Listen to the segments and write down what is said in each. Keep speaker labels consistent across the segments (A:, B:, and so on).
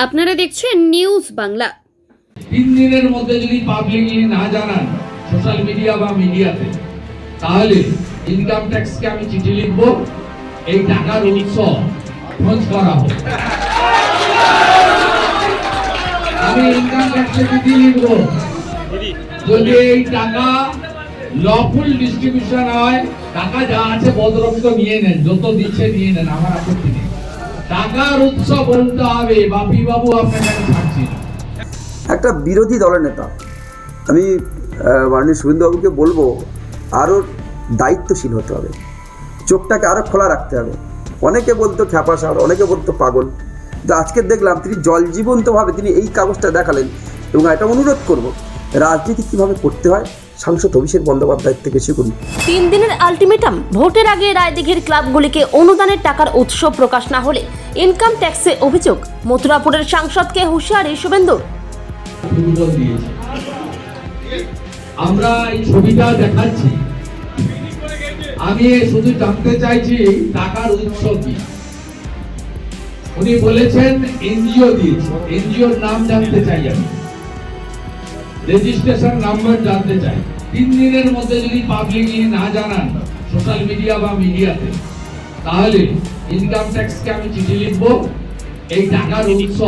A: আপনারা দেখছেন নিউজ বাংলা।
B: 3 দিনের মধ্যে যদি পাবলিকলি না জানান সোশ্যাল মিডিয়া বা মিডিয়াতে, তাহলে ইনকাম ট্যাক্সকে আমি চিঠি লিখব, এই টাকার উৎস খোঁজ করা হোক। আমি ইনকাম ট্যাক্সে চিঠি লিখব, যদি এই টাকা লফুল ডিস্ট্রিবিউশন হয়, টাকা যা আছে বদরক্ত নিয়ে নেন, যত দিচ্ছে নিয়ে নেন, আমার আপত্তি নেই। টাকার উৎস বলতে হবে। বাপি বাবু, আপনাকে আমি ছাড়ছি না।
C: একটা বিরোধী দলের নেতা আমি মাননীয় শুভেন্দুবাবুকে বলবো, আরও দায়িত্বশীল হতে হবে, চোখটাকে আরও খোলা রাখতে হবে। অনেকে বলতো খ্যাপাসার, অনেকে বলতো পাগল, কিন্তু আজকে দেখলাম তিনি জলজীবন্তভাবে তিনি এই কাগজটা দেখালেন। এবং এটা অনুরোধ করব, রাজনীতি কীভাবে করতে হয় সাংসদ অভিষেক বন্দ্যোপাধ্যায়ের থেকে শিখুন।
D: 3 দিনের আলটিমেটাম, ভোটের আগে রায়দিঘির ক্লাবগুলিকে অনুদানের টাকার উৎস প্রকাশ না হলে ইনকাম ট্যাক্সে অভিযোগ। মথুরাপুরের সাংসদকে হুঁশিয়ারি শুভেন্দুর।
B: আমরা এই ছবিটা দেখাচ্ছি, আমি শুধু জানতে চাইছি টাকার উৎস কি। উনি বলেছেন এনজিও দিয়েছে, এনজিওর নাম জানতে চাই, আমি রেজিস্ট্রেশন নাম্বার জানতে চাই। 3 দিনের মধ্যে যদি পাবলিকলি না জানান সোশ্যাল মিডিয়া বা মিডিয়াতে, তাহলে ইনকাম ট্যাক্সকে আমি চিঠি লিখব, এই টাকার উৎস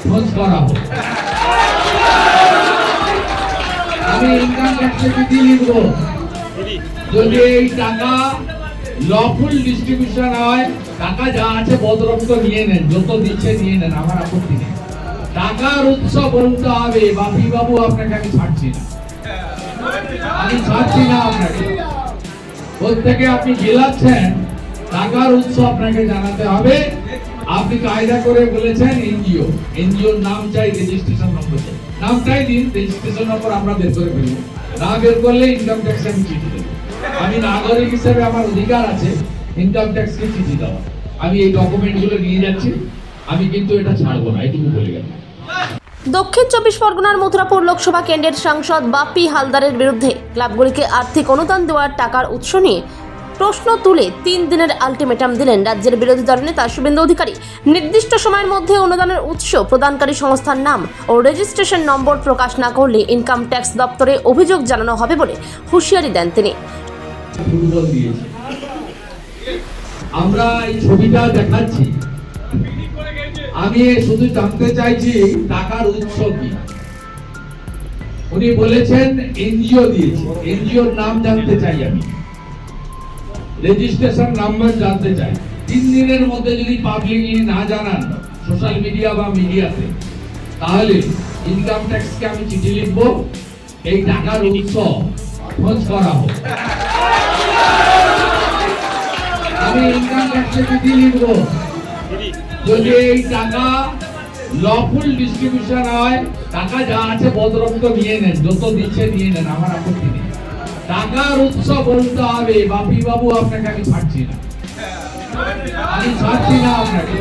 B: খোঁজ করা হোক। আমি ইনকাম ট্যাক্সে চিঠি লিখব, যদি এই টাকা লফুল ডিস্ট্রিবিউশন হয়, টাকা যা আছে বদরক্ত নিয়ে নেন, যত দিচ্ছে নিয়ে নেন, আমার আপত্তি নেই। টাকার উৎস বলতে হবে। বাপি বাবু, আপনাকে আমি ছাড়ছি না, আমি ছাড়ছি না আপনাকে। প্রত্যেকে আপনি গেলাচ্ছেন, টাকার উৎস আপনাকে জানাতে হবে। আপনি কায়দা করে বলেছেন এনজিও, এনজিওর নাম চাই, রেজিস্ট্রেশন নম্বর চাই। নামটাই দিন, রেজিস্ট্রেশন নম্বর আমরা বের করে ফেলবো। না বের করলে ইনকাম ট্যাক্সে আমি চিঠি দেবো। আমি নাগরিক হিসেবে আমার অধিকার আছে ইনকাম ট্যাক্সকে চিঠি দেওয়া। আমি এই ডকুমেন্টগুলো নিয়ে যাচ্ছি, আমি কিন্তু এটা ছাড়বো না, এটুকু বলে গেলাম।
D: দক্ষিণ 24 পরগনার মথুরাপুর লোকসভা কেন্দ্রের সাংসদ বাপি হালদারের বিরুদ্ধে ক্লাবগুলিকে আর্থিক অনুদান দেওয়ার টাকার উৎস নিয়ে প্রশ্ন তুলে 3 দিনের আলটিমেটাম দিলেন রাজ্যের বিরোধী দলনেতা শুভেন্দু অধিকারী। নির্দিষ্ট সময়ের মধ্যে অনুদানের উৎস, প্রদানকারী সংস্থার নাম ও রেজিস্ট্রেশন নম্বর প্রকাশ না করলে ইনকাম ট্যাক্স দপ্তরে অভিযোগ জানানো হবে বলে হুঁশিয়ারি দেন তিনি।
B: আমরা এই ছবিটা দেখাচ্ছি, আমি শুধু জানতে চাইছি টাকার উৎস কি। উনি বলেছেন এনজিও দিয়েছে, এনজিওর নাম জানতে চাই, আমি রেজিস্ট্রেশন নাম্বার জানতে চাই। 3 দিনের মধ্যে যদি পাবলিকলি না জানান সোশ্যাল মিডিয়া বা মিডিয়াতে, তাহলে ইনকাম ট্যাক্সকে আমি চিঠি লিখব, এই টাকার উৎস খোঁজ করা হোক। আমি ইনকাম ট্যাক্সে চিঠি লিখব, যদি এই টাকা লফুল ডিস্ট্রিবিউশন হয়, টাকা যা আছে বদরক্ত নিয়ে নেন, যত দিচ্ছে নিয়ে নেন, আমার আপত্তি নেই। টাকার উৎস বলতে হবে। বাপি বাবু, আপনাকে আমি ছাড়ছি না, আমি ছাড়ছি না আপনাকে।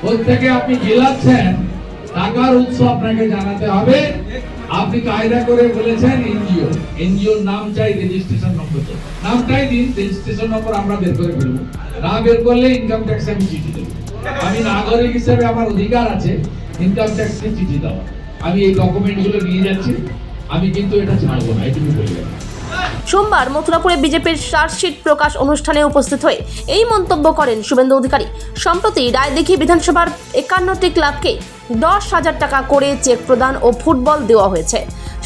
B: প্রত্যেকে আপনি গেলাচ্ছেন, টাকার উৎস আপনাকে জানাতে হবে। আপনি কায়দা করে বলেছেন এনজিও, এনজিওর নাম চাই, রেজিস্ট্রেশন নম্বর চাই। নামটাই দিন, রেজিস্ট্রেশন নম্বর আমরা বের করে ফেলবো। না বের করলে ইনকাম ট্যাক্সে আমি চিঠি দেবো। আমি নাগরিক হিসেবে আমার অধিকার আছে ইনকাম ট্যাক্সকে চিঠি দেওয়া। আমি এই ডকুমেন্টগুলো নিয়ে যাচ্ছি, আমি কিন্তু এটা ছাড়বো না, এটুকু বলে গেলাম।
D: সোমবার মথুরাপুরে বিজেপির চার্জশিট প্রকাশ অনুষ্ঠানে উপস্থিত হয়ে এই মন্তব্য করেন শুভেন্দু অধিকারী। সম্প্রতি রায়দিঘি বিধানসভার 51টি ক্লাবকে 10,000 টাকা করে চেক প্রদান ও ফুটবল দেওয়া হয়েছে।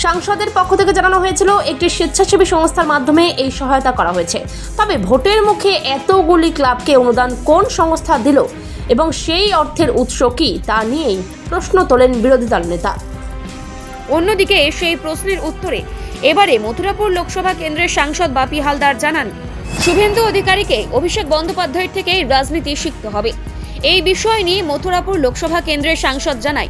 D: সাংসদের পক্ষ থেকে জানানো হয়েছিল একটি স্বেচ্ছাসেবী সংস্থার মাধ্যমে এই সহায়তা করা হয়েছে। তবে ভোটের মুখে এতগুলি ক্লাবকে অনুদান কোন সংস্থা দিল এবং সেই অর্থের উৎস কি, তা নিয়েই প্রশ্ন তোলেন বিরোধী দল নেতা। অন্যদিকে সেই প্রশ্নের উত্তরে এবারে মথুরাপুর লোকসভা কেন্দ্রের সাংসদ বাপি হালদার জানান, শুভেন্দু অধিকারীকে অভিষেক বন্দ্যোপাধ্যায়ের থেকে রাজনীতি শিখতে হবে। এই বিষয় নিয়ে মথুরাপুর লোকসভা কেন্দ্রের সাংসদ জানায়,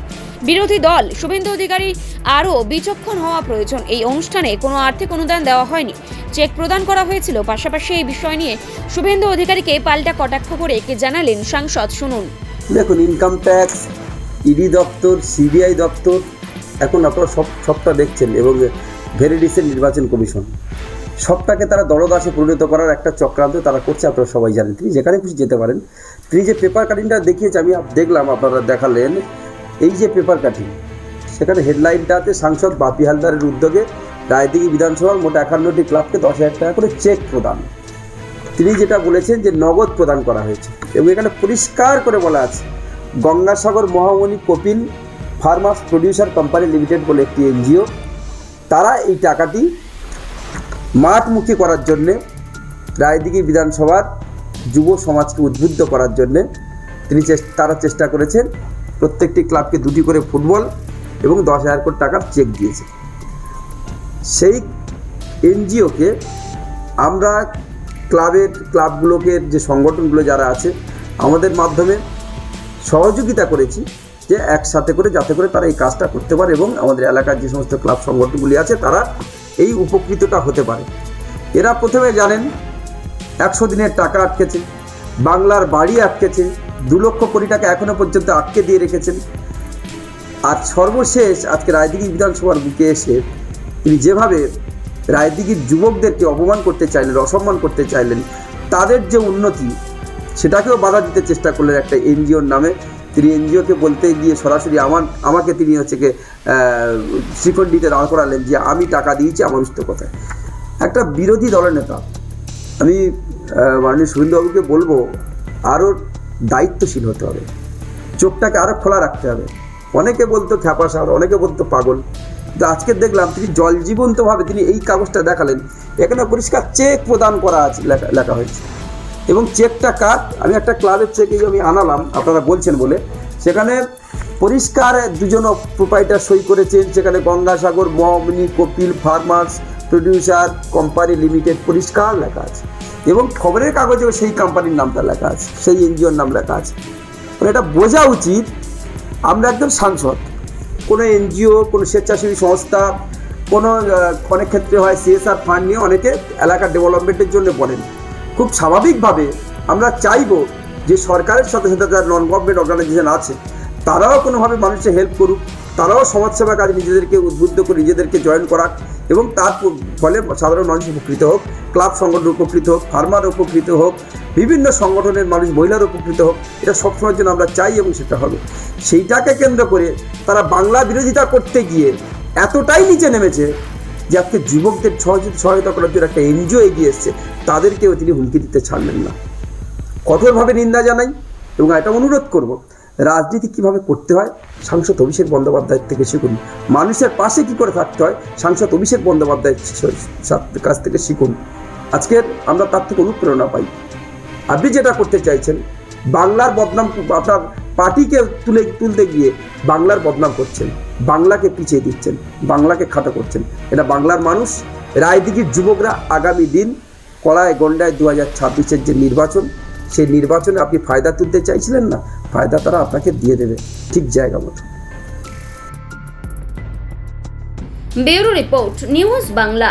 D: বিরোধী দল শুভেন্দু অধিকারী আরও বিচক্ষণ হওয়া প্রয়োজন। এই অনুষ্ঠানে কোনো আর্থিক অনুদান দেওয়া হয়নি, চেক প্রদান করা হয়েছিল। পাশাপাশি এই বিষয় নিয়ে শুভেন্দু অধিকারীকে পাল্টা কটাক্ষ করে কে জানালেন সাংসদ, শুনুন।
C: দেখুন, ইনকাম ট্যাক্স, ইডি দপ্তর, সিবিআই দপ্তর, এখন আপনারা সবটা দেখছেন, এবং ভেরি রিসেন্ট নির্বাচন কমিশন, সবটাকে তারা দলদাসে পরিণত করার একটা চক্রান্ত তারা করছে, আপনারা সবাই জানেন। তিনি যেখানে খুশি যেতে পারেন। তিনি যে পেপার কাটিংটা দেখিয়েছে, আমি দেখলাম, আপনারা দেখালেন, এই যে পেপার কাটিং, সেখানে হেডলাইনটাতে সাংসদ বাপি হালদারের উদ্যোগে রায়দিঘি বিধানসভার মোট 51টি ক্লাবকে 10,000 টাকা করে চেক প্রদান। তিনি যেটা বলেছেন যে নগদ প্রদান করা হয়েছে, এবং এখানে পরিষ্কার করে বলা আছে Gangasagar Mahamani Kapil farmers producer company limited বলে একটি এনজিও, তারা এই টাকাটি মাঠমুখী করার জন্যে, রায়দিঘি বিধানসভার যুব সমাজকে উদ্বুদ্ধ করার জন্যে তারা চেষ্টা করেছেন। প্রত্যেকটি ক্লাবকে 2টি করে ফুটবল এবং 10,000 কোটি টাকার চেক দিয়েছে। সেই এনজিওকে আমরা ক্লাবগুলোকে, যে সংগঠনগুলো যারা আছে, আমাদের মাধ্যমে সহযোগিতা করেছি যে একসাথে করে, যাতে করে তারা এই কাজটা করতে পারে এবং আমাদের এলাকার যে সমস্ত ক্লাব সংগঠনগুলি আছে তারা এই উপকৃতটা হতে পারে। এরা প্রথমে জানেন 100 দিনের টাকা আটকেছে, বাংলার বাড়ি আটকেছে, 2 লক্ষ কোটি টাকা এখনো পর্যন্ত আটকে দিয়ে রেখেছেন। আর সর্বশেষ আজকে রায়দিঘি বিধানসভার বুকে এসে তিনি যেভাবে রায়দিঘির যুবকদেরকে অপমান করতে চাইলেন, অসম্মান করতে চাইলেন, তাদের যে উন্নতি সেটাকেও বাধা দিতে চেষ্টা করলেন একটা এনজিওর নামে। তিনি এনজিওকে বলতে গিয়ে সরাসরি আমাকে তিনি শ্রীখণ্ডিতে দাঁড় করালেন যে আমি টাকা দিয়েছি, আমার উচিত কথায়। একটা বিরোধী দলের নেতা, আমি মাননীয় শুভেন্দুবাবুকে বলবো আরও দায়িত্বশীল হতে হবে, চোখটাকে আরও খোলা রাখতে হবে। অনেকে বলতো খ্যাপাসার, অনেকে বলতো পাগল, কিন্তু আজকে দেখলাম তিনি জলজীবন্তভাবে তিনি এই কাগজটা দেখালেন। এখানে পরিষ্কার চেক প্রদান করা আছে, লেখা হয়েছে, এবং চেকটা কার, আমি একটা ক্লাবের চেক আমি আনালাম, আপনারা বলছেন বলে, সেখানে পরিষ্কার 2জন প্রোপাইটার সই করেছেন। সেখানে Gangasagar Mahamani Kapil farmers producer company limited পরিষ্কার লেখা আছে, এবং খবরের কাগজেও সেই কোম্পানির নামটা লেখা আছে, সেই এনজিওর নাম লেখা আছে। মানে এটা বোঝা উচিত আমরা একজন সাংসদ, কোনো এনজিও, কোনো স্বেচ্ছাসেবী সংস্থা, অনেক ক্ষেত্রে হয় CSR ফান্ড নিয়ে অনেকে এলাকার ডেভেলপমেন্টের জন্য বলেন। খুব স্বাভাবিকভাবে আমরা চাইব যে সরকারের সাথে সাথে যারা নন গভর্নমেন্ট অর্গানাইজেশন আছে তারাও কোনোভাবে মানুষের হেল্প করুক, তারাও সমাজসেবা কাজে নিজেদেরকে উদ্বুদ্ধ করে নিজেদেরকে জয়েন করাক, এবং তার ফলে সাধারণ মানুষ উপকৃত হোক, ক্লাব সংগঠন উপকৃত হোক, ফার্মার উপকৃত হোক, বিভিন্ন সংগঠনের মানুষ, মহিলার উপকৃত হোক। এটা সবসময়ের জন্য আমরা চাই, এবং সেটা হবে। সেইটাকে কেন্দ্র করে তারা বাংলা বিরোধিতা করতে গিয়ে এতটাই নিচে নেমেছে যে আজকে যুবকদের সহায়তা করার জন্য একটা এনজিও এগিয়ে এসছে, তাদেরকেও তিনি হুমকি দিতে ছাড়লেন না। কঠোরভাবে নিন্দা জানাই, এবং এটা অনুরোধ করব, রাজনীতি কিভাবে করতে হয় সাংসদ অভিষেক বন্দ্যোপাধ্যায়ের থেকে শিখুন। মানুষের পাশে কি করে থাকতে হয় সাংসদ অভিষেক বন্দ্যোপাধ্যায়ের কাছ থেকে শিখুন। আজকের আমরা তার থেকে অনুপ্রেরণা পাই। আপনি যেটা করতে চাইছেন, বাংলার বদনাম, আপনার পার্টিকে তুলতে গিয়ে বাংলার বদনাম করছেন, বাংলাকে পিছিয়ে দিচ্ছেন, বাংলাকে খাটো করছেন। এটা বাংলার মানুষ, রায়দিঘির যুবকরা আগামী দিন কলায় গন্ডায় 2026-এর যে নির্বাচন, সেই নির্বাচনে আপনি ফায়দা তুলতে চাইছিলেন না, ফায়দা তারা আপনাকে দিয়ে দেবে ঠিক জায়গা মতো।
A: Bureau report, news Bangla.